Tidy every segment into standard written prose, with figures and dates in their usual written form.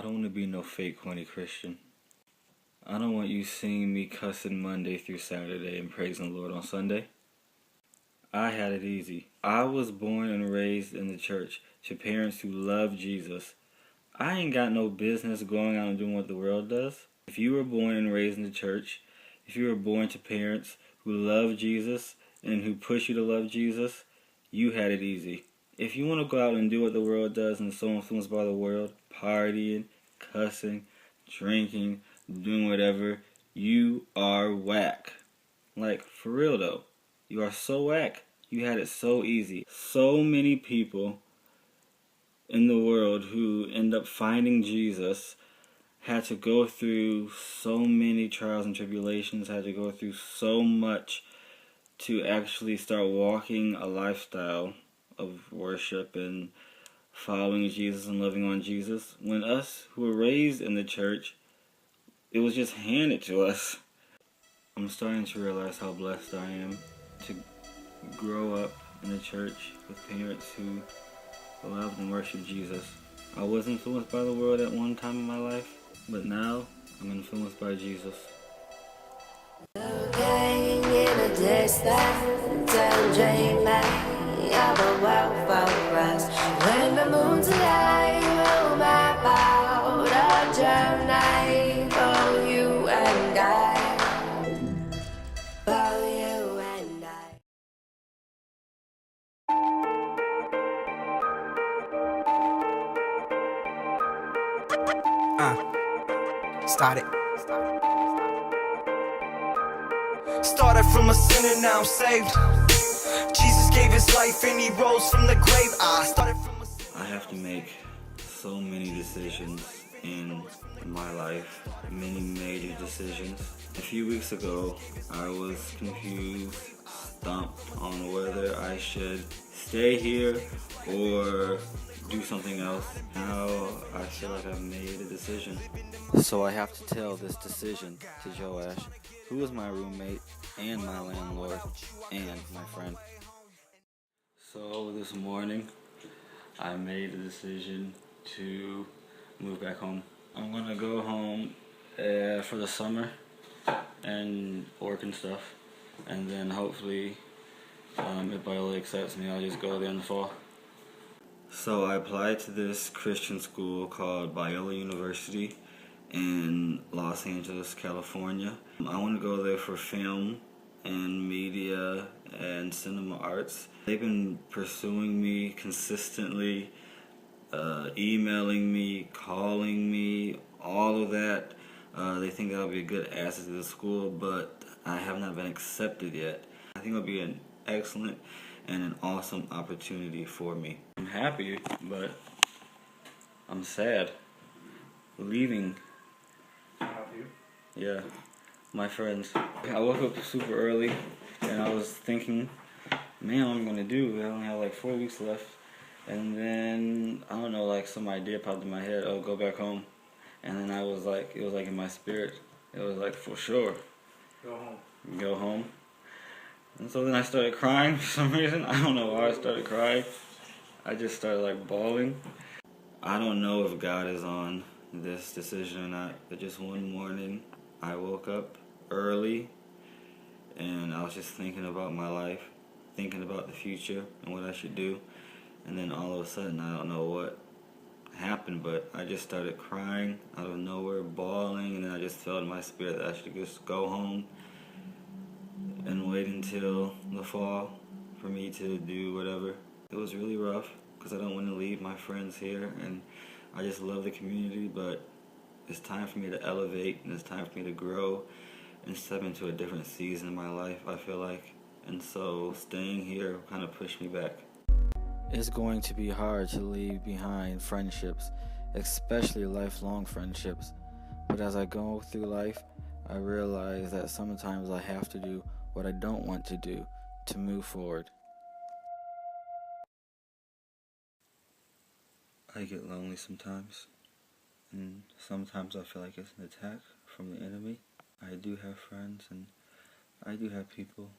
don't want to be no fake corny Christian. I don't want you seeing me cussing Monday through Saturday and praising the Lord on Sunday. I had it easy. I was born and raised in the church to parents who love Jesus. I ain't got no business going out and doing what the world does. If you were born and raised in the church, if you were born to parents who love Jesus and who push you to love Jesus, you had it easy. If you want to go out and do what the world does and so influenced by the world, partying, cussing, drinking, doing whatever, you are whack. Like, for real though. You are so whack. You had it so easy. So many people in the world who end up finding Jesus had to go through so many trials and tribulations, had to go through so much to actually start walking a lifestyle of worship and following Jesus and loving on Jesus. When us who were raised in the church, it was just handed to us. I'm starting to realize how blessed I am to grow up in the church with parents who loved and worshiped Jesus. I was influenced by the world at one time in my life, but now I'm influenced by Jesus. Looking in a distance and dreaming of a world for us. When the moon's alive, we'll map out a journey for you and I. For you and I. Started from a sinner, now I'm saved. Jesus gave his life and he rose from the grave. I have to make so many decisions in my life, many major decisions. A few weeks ago, I was confused, stumped on whether I should stay here or do something else. Now I feel like I've made a decision. So I have to tell this decision to Joash, who is my roommate and my landlord and my friend. So this morning, I made a decision to move back home. I'm gonna go home for the summer and work and stuff, and then hopefully, if Biola accepts me, I'll just go there in the fall. So I applied to this Christian school called Biola University in Los Angeles, California. I want to go there for film and media and cinema arts. They've been pursuing me consistently, emailing me, calling me, all of that. They think that'll be a good asset to the school, but I have not been accepted yet. I think it'll be an excellent and an awesome opportunity for me. I'm happy, but I'm sad. Leaving. Yeah, my friends. I woke up super early and I was thinking, man, what am I gonna do? I only have like 4 weeks left. And then, I don't know, like some idea popped in my head, oh, go back home. And then I was like, it was like in my spirit. It was like, for sure. Go home. Go home. And so then I started crying for some reason. I don't know why I started crying. I just started like bawling. I don't know if God is on this decision or not, but just one morning I woke up early and I was just thinking about my life, thinking about the future and what I should do. And then all of a sudden, I don't know what happened, but I just started crying out of nowhere, bawling, and then I just felt in my spirit that I should just go home and wait until the fall for me to do whatever. It was really rough because I don't want to leave my friends here, and I just love the community, but it's time for me to elevate and it's time for me to grow and step into a different season in my life, I feel like. And so staying here kind of pushed me back. It's going to be hard to leave behind friendships, especially lifelong friendships. But as I go through life, I realize that sometimes I have to do what I don't want to do to move forward. I get lonely sometimes, and sometimes I feel like it's an attack from the enemy. I do have friends, and I do have people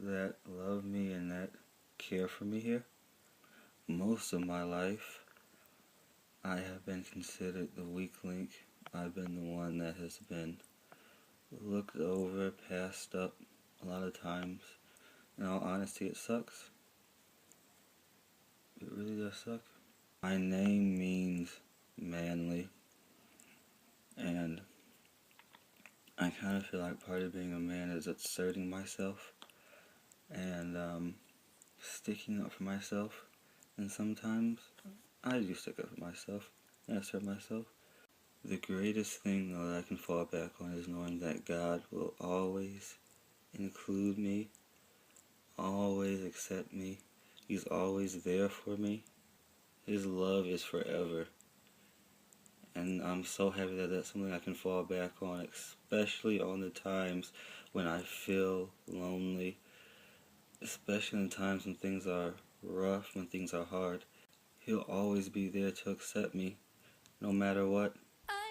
that love me and that care for me here. Most of my life, I have been considered the weak link. I've been the one that has been looked over, passed up a lot of times. In all honesty, it sucks. It really does suck. My name means manly, and I kind of feel like part of being a man is asserting myself and sticking up for myself. And sometimes I do stick up for myself and assert myself. The greatest thing though that I can fall back on is knowing that God will always include me, always accept me. He's always there for me. His love is forever. And I'm so happy that that's something I can fall back on, especially on the times when I feel lonely, especially in times when things are rough, when things are hard. He'll always be there to accept me, no matter what.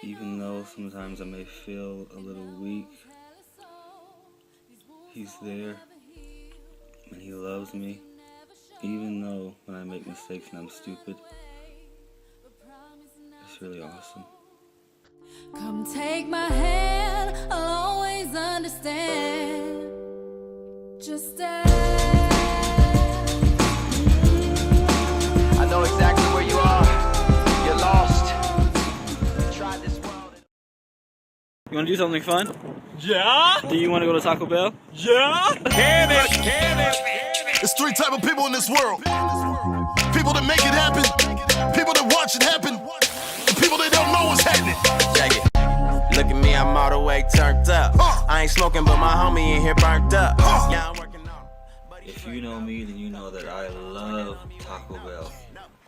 Even though sometimes I may feel a little weak, He's there and He loves me. Even though when I make mistakes and I'm stupid, it's really awesome. Come take my hand, I'll always understand. Just stay. I know exactly where you are. You're lost. Try this world. You want to do something fun? Yeah? Do you want to go to Taco Bell? Yeah? Can it? There's three type of people in this world. People that make it happen, people that watch it happen, and people that don't know what's happening. Check it. Look at me, I'm all the way turned up. I ain't smoking, but my homie in here burnt up. Yeah, I'm working on. If you know me, then you know that I love Taco Bell.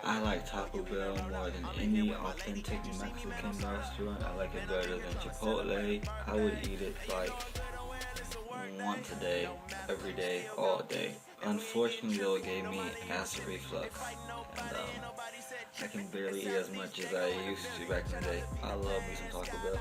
I like Taco Bell more than any authentic Mexican restaurant. I like it better than Chipotle. I would eat it like once a day, every day, all day. Unfortunately though, it gave me acid reflux, and I can barely eat as much as I used to back in the day. I love me some Taco Bell.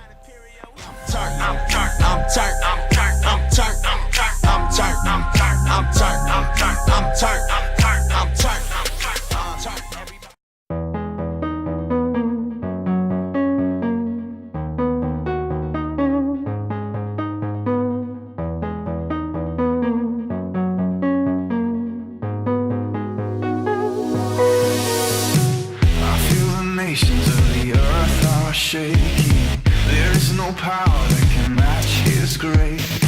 Nations of the earth are shaking. There is no power that can match His grace.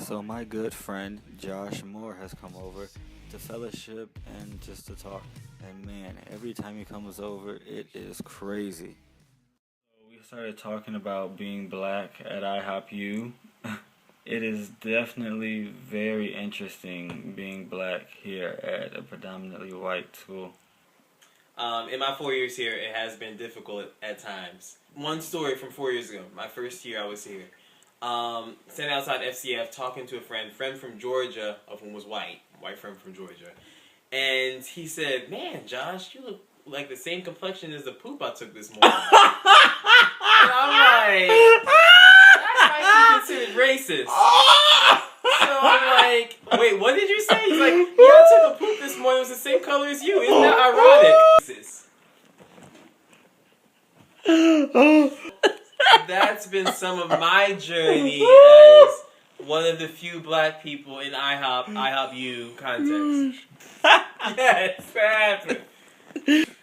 So my good friend Josh Moore has come over to fellowship and just to talk. And man, every time he comes over, it is crazy. We started talking about being black at IHOP. It is definitely very interesting being black here at a predominantly white school. In my 4 years here, it has been difficult at times. One story from 4 years ago, my first year I was here. Standing outside FCF, talking to a friend from Georgia, of whom was white friend from Georgia. And he said, "Man, Josh, you look like the same complexion as the poop I took this morning." And I'm like, that might be considered racist. So I'm like, wait, what did you say? He's like, yeah, I took a poop this morning. It was the same color as you. Isn't that ironic? That's been some of my journey as one of the few black people in IHOP U context. Yes, that happened.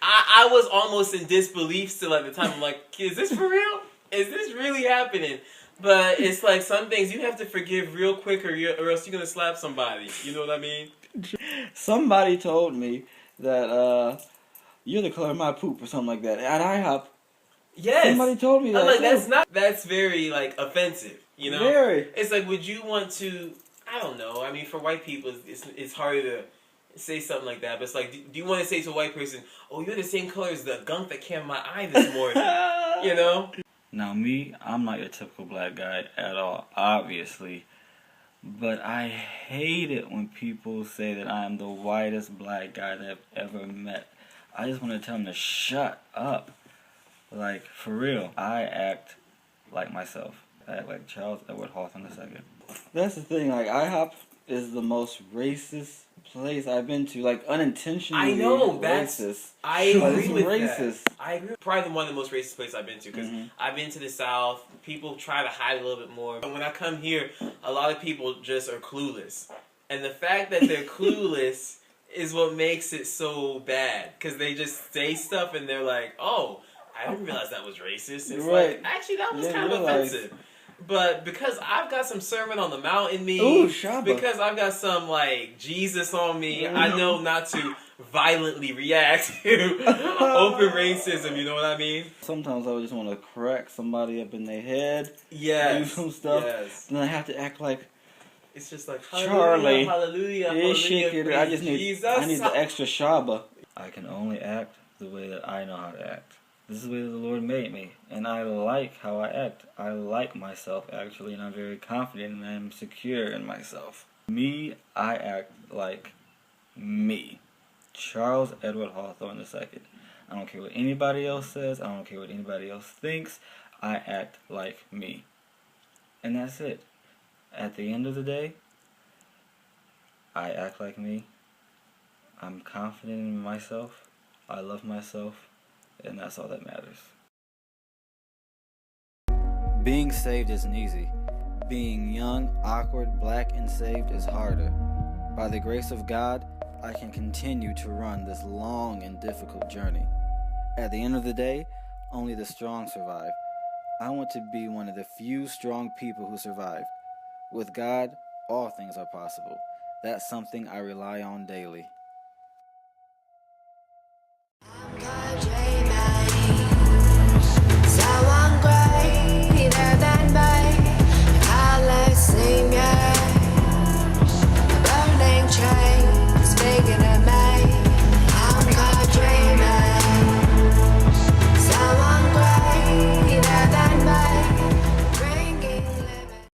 I was almost in disbelief still at the time. I'm like, is this for real? Is this really happening? But it's like some things you have to forgive real quick or else you're going to slap somebody. You know what I mean? Somebody told me that you're the color of my poop or something like that at IHOP. Yes. Somebody told me that. I'm like, that's very like offensive, you know? Very. It's like, would you want to, I don't know. I mean, for white people, it's harder to say something like that. But it's like, do you want to say to a white person, "Oh, you're the same color as the gunk that came in my eye this morning"? You know? Now me, I'm not your typical black guy at all, obviously. But I hate it when people say that I am the whitest black guy that I've ever met. I just want to tell them to shut up. Like, for real, I act like myself. I act like Charles Edward Hawthorne II. That's the thing, like, IHOP is the most racist place I've been to. Like, unintentionally I know, racist. I agree with racist. that. I agree. Probably one of the most racist places I've been to, because I've been to the South. People try to hide a little bit more. But when I come here, a lot of people just are clueless. And the fact that they're clueless is what makes it so bad. Because they just say stuff and they're like, oh, I didn't realize that was racist. It's like, actually, that was kind of offensive. But because I've got some Sermon on the Mount in me, because I've got some, like, Jesus on me, I know not to violently react to open racism, you know what I mean? Sometimes I would just want to crack somebody up in their head. Yes. Do some stuff. Yes. Then I have to act like it's just like, Charlie. Hallelujah, I just need Jesus. I need the extra shaba. I can only act the way that I know how to act. This is the way that the Lord made me, and I like how I act. I like myself, actually, and I'm very confident and I'm secure in myself. Me, I act like me. Charles Edward Hawthorne II. I don't care what anybody else says. I don't care what anybody else thinks. I act like me. And that's it. At the end of the day, I act like me. I'm confident in myself. I love myself. And that's all that matters. Being saved isn't easy. Being young, awkward, black, and saved is harder. By the grace of God, I can continue to run this long and difficult journey. At the end of the day, only the strong survive. I want to be one of the few strong people who survive. With God, all things are possible. That's something I rely on daily. I'm